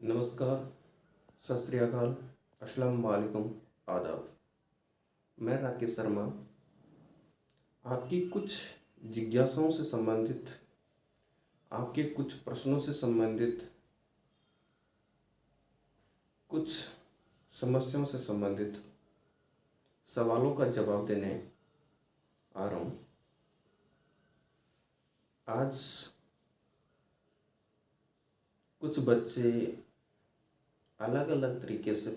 नमस्कार, सत श्री अकाल, अस्सलाम वालेकुम, आदाब। मैं राकेश शर्मा आपकी कुछ जिज्ञासाओं से संबंधित, आपके कुछ प्रश्नों से संबंधित, कुछ समस्याओं से संबंधित सवालों का जवाब देने आ रहा हूँ। आज कुछ बच्चे अलग अलग तरीके से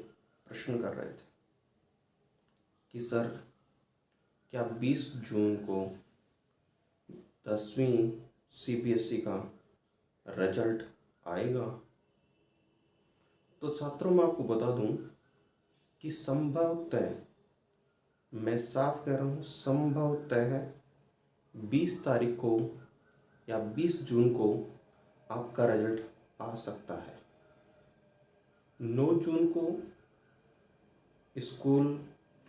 प्रश्न कर रहे थे कि सर, क्या 20 जून को 10वीं सीबीएसई का रिजल्ट आएगा? तो छात्रों, मैं आपको बता दूं कि संभवतः, मैं साफ कह रहा हूँ, संभवतः 20 तारीख को या 20 जून को आपका रिजल्ट आ सकता है। 9 जून को स्कूल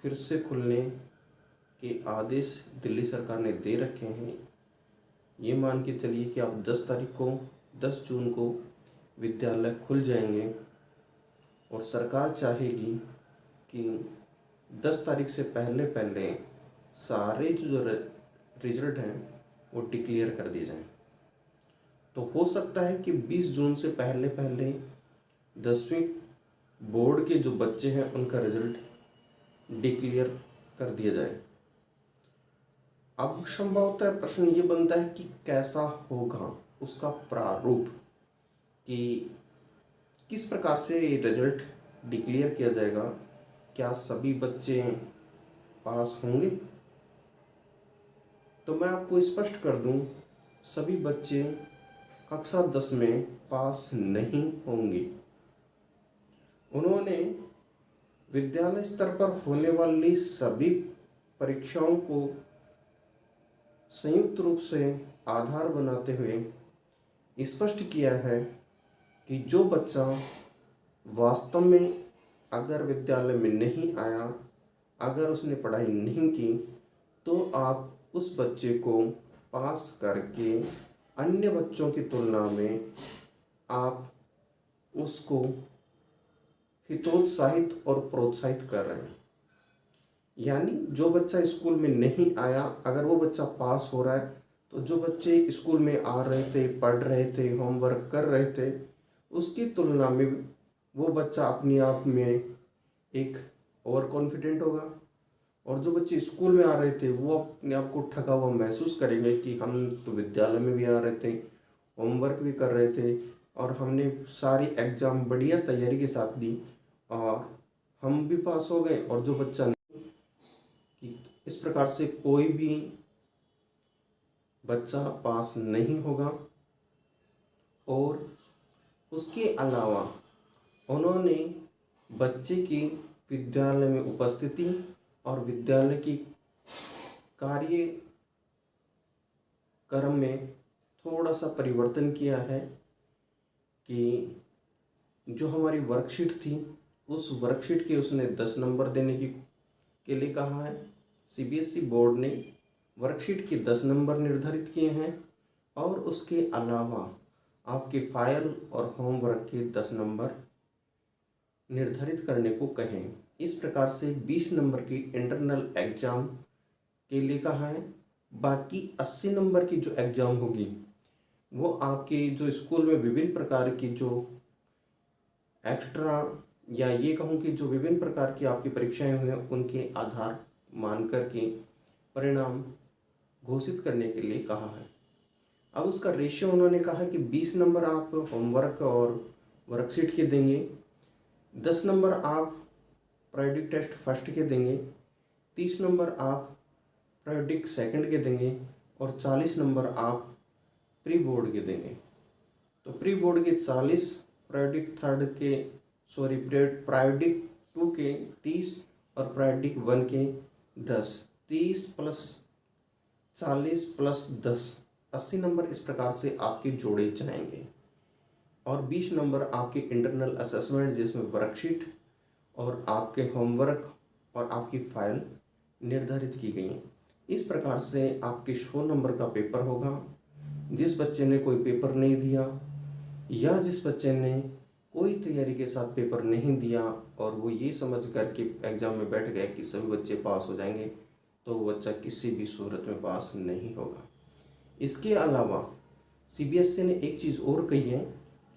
फिर से खुलने के आदेश दिल्ली सरकार ने दे रखे हैं। ये मान के चलिए कि आप 10 तारीख को, 10 जून को विद्यालय खुल जाएंगे और सरकार चाहेगी कि 10 तारीख से पहले पहले सारे जो रिजल्ट हैं वो डिक्लेयर कर दिए जाएं। तो हो सकता है कि 20 जून से पहले पहले 10वीं बोर्ड के जो बच्चे हैं उनका रिजल्ट डिक्लेयर कर दिया जाए। अब संभवतः प्रश्न ये बनता है कि कैसा होगा उसका प्रारूप, कि किस प्रकार से रिजल्ट डिक्लेयर किया जाएगा। क्या सभी बच्चे पास होंगे? तो मैं आपको स्पष्ट कर दूं, सभी बच्चे कक्षा 10 में पास नहीं होंगे। उन्होंने विद्यालय स्तर पर होने वाली सभी परीक्षाओं को संयुक्त रूप से आधार बनाते हुए स्पष्ट किया है कि जो बच्चा वास्तव में अगर विद्यालय में नहीं आया, अगर उसने पढ़ाई नहीं की, तो आप उस बच्चे को पास करके अन्य बच्चों की तुलना में आप उसको हितोत्साहित और प्रोत्साहित कर रहे हैं। यानी जो बच्चा स्कूल में नहीं आया, अगर वो बच्चा पास हो रहा है, तो जो बच्चे स्कूल में आ रहे थे, पढ़ रहे थे, होमवर्क कर रहे थे, उसकी तुलना में वो बच्चा अपने आप में एक ओवर कॉन्फिडेंट होगा। और जो बच्चे स्कूल में आ रहे थे वो अपने आप को ठगा हुआ महसूस करेंगे कि हम तो विद्यालय में भी आ रहे थे, होमवर्क भी कर रहे थे और हमने सारी एग्ज़ाम बढ़िया तैयारी के साथ दी और हम भी पास हो गए, और जो बच्चा नहीं, कि इस प्रकार से कोई भी बच्चा पास नहीं होगा। और उसके अलावा उन्होंने बच्चे की विद्यालय में उपस्थिति और विद्यालय की कार्यक्रम में थोड़ा सा परिवर्तन किया है कि जो हमारी वर्कशीट थी, उस वर्कशीट के उसने 10 नंबर देने के लिए कहा है। सीबीएसई बोर्ड ने वर्कशीट के 10 नंबर निर्धारित किए हैं और उसके अलावा आपके फाइल और होमवर्क के 10 नंबर निर्धारित करने को कहें। इस प्रकार से 20 नंबर की इंटरनल एग्ज़ाम के लिए कहा है। बाकी 80 नंबर की जो एग्ज़ाम होगी वो आपके जो स्कूल में विभिन्न प्रकार की जो एक्स्ट्रा, या ये कहूँ कि जो विभिन्न प्रकार की आपकी परीक्षाएं हुई हैं उनके आधार मान करके परिणाम घोषित करने के लिए कहा है। अब उसका रेशियो उन्होंने कहा कि 20 नंबर आप होमवर्क और वर्कशीट के देंगे, 10 नंबर आप प्रायोगिक टेस्ट फर्स्ट के देंगे, 30 नंबर आप प्रायोगिक सेकंड के देंगे और 40 नंबर आप प्री बोर्ड के देंगे। तो प्री बोर्ड के 40, प्रायोगिक थर्ड के प्रायोगिक 2 के 30 और प्रायोगिक 1 के 10, 30 प्लस 40 प्लस 10, 80 नंबर इस प्रकार से आपके जोड़े जाएंगे। और 20 नंबर आपके इंटरनल असेसमेंट, जिसमें वर्कशीट और आपके होमवर्क और आपकी फाइल निर्धारित की गई हैं। इस प्रकार से आपके 100 नंबर का पेपर होगा। जिस बच्चे ने कोई पेपर नहीं दिया या जिस बच्चे ने कोई तैयारी के साथ पेपर नहीं दिया और वो ये समझ कर के एग्ज़ाम में बैठ गए कि सभी बच्चे पास हो जाएंगे, तो वो बच्चा किसी भी सूरत में पास नहीं होगा। इसके अलावा सीबीएसई ने एक चीज़ और कही है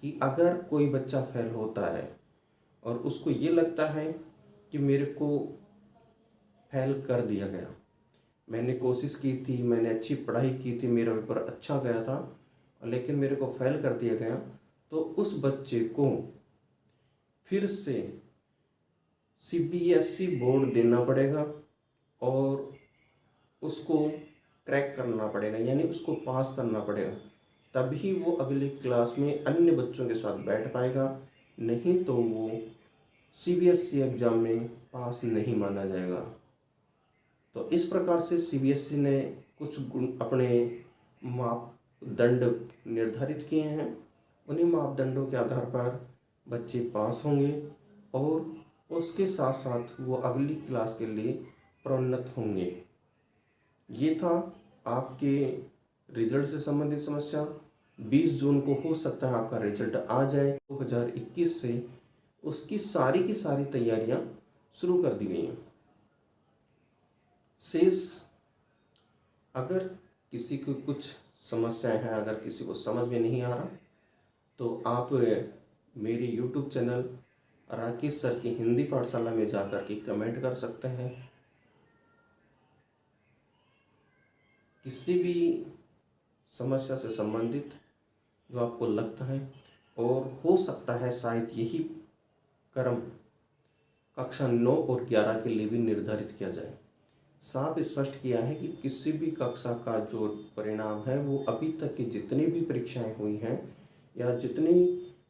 कि अगर कोई बच्चा फेल होता है और उसको ये लगता है कि मेरे को फेल कर दिया गया, मैंने कोशिश की थी, मैंने अच्छी पढ़ाई की थी, मेरा पेपर अच्छा गया था, लेकिन मेरे को फेल कर दिया गया, तो उस बच्चे को फिर से सीबीएसई बोर्ड देना पड़ेगा और उसको क्रैक करना पड़ेगा, यानी उसको पास करना पड़ेगा, तभी वो अगली क्लास में अन्य बच्चों के साथ बैठ पाएगा, नहीं तो वो सीबीएसई एग्ज़ाम में पास नहीं माना जाएगा। तो इस प्रकार से सीबीएसई ने कुछ अपने मापदंड निर्धारित किए हैं। उन्हीं मापदंडों के आधार पर बच्चे पास होंगे और उसके साथ साथ वो अगली क्लास के लिए प्रोन्नत होंगे। ये था आपके रिजल्ट से संबंधित समस्या। 20 जून को हो सकता है आपका रिजल्ट आ जाए। 2021 से उसकी सारी की सारी तैयारियां शुरू कर दी गई हैं। शेष अगर किसी को कुछ समस्याएं हैं, अगर किसी को समझ में नहीं आ रहा, तो आप मेरी यूट्यूब चैनल राकेश सर की हिंदी पाठशाला में जाकर के कमेंट कर सकते हैं। किसी भी समस्या से संबंधित जो आपको लगता है, और हो सकता है शायद यही क्रम कक्षा 9 और 11 के लिए भी निर्धारित किया जाए। साफ स्पष्ट किया है कि किसी भी कक्षा का जो परिणाम है वो अभी तक की जितनी भी परीक्षाएं हुई हैं या जितनी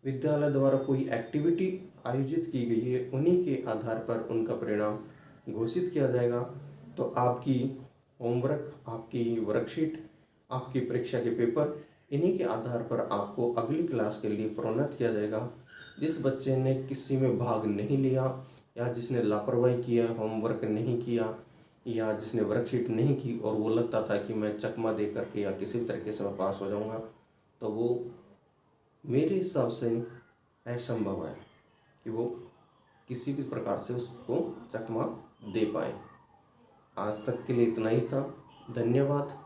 विद्यालय द्वारा कोई एक्टिविटी आयोजित की गई है, उन्हीं के आधार पर उनका परिणाम घोषित किया जाएगा। तो आपकी होमवर्क, आपकी वर्कशीट, आपकी परीक्षा के पेपर, इन्हीं के आधार पर आपको अगली क्लास के लिए प्रोन्नत किया जाएगा। जिस बच्चे ने किसी में भाग नहीं लिया या जिसने लापरवाही किया, होमवर्क नहीं किया या जिसने वर्कशीट नहीं की और वो लगता था कि मैं चकमा दे करके या किसी भी तरीके से मैं पास हो जाऊंगा, तो वो मेरे हिसाब से असंभव है कि वो किसी भी प्रकार से उसको चकमा दे पाए। आज तक के लिए इतना ही था। धन्यवाद।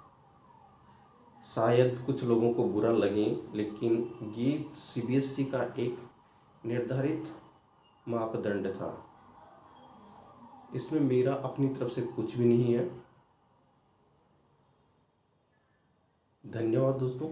शायद कुछ लोगों को बुरा लगे, लेकिन ये सीबीएसई का एक निर्धारित मापदंड था। इसमें मेरा अपनी तरफ से कुछ भी नहीं है। धन्यवाद दोस्तों।